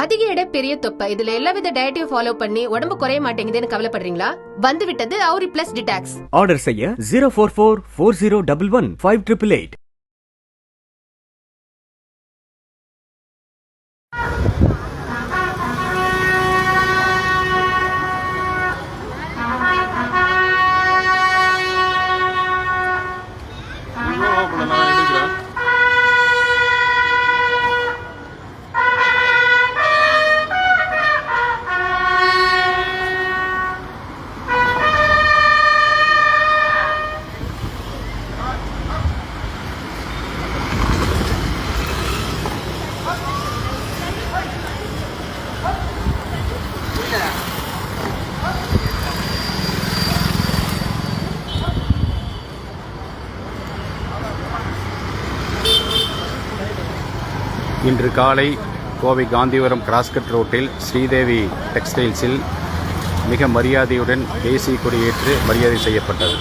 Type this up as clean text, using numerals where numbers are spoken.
அதிக எடை பெரிய தொப்பை, இதுல எல்லாவித டயட்டையும் ஃபாலோ பண்ணி உடம்பு குறைய மாட்டேங்குதுன்னு கவலைப்படுறீங்களா? வந்து விட்டது ஆரி பிளஸ் டிடாக்ஸ். ஆர்டர் செய்ய 044-4011-5888. இன்று காலை கோவை காந்திபுரம் கிராஸ்கட் ரோட்டில் ஸ்ரீதேவி டெக்ஸ்டைல்ஸில் மிக மரியாதையுடன் தேசிய கொடியேற்று மரியாதை செய்யப்பட்டது.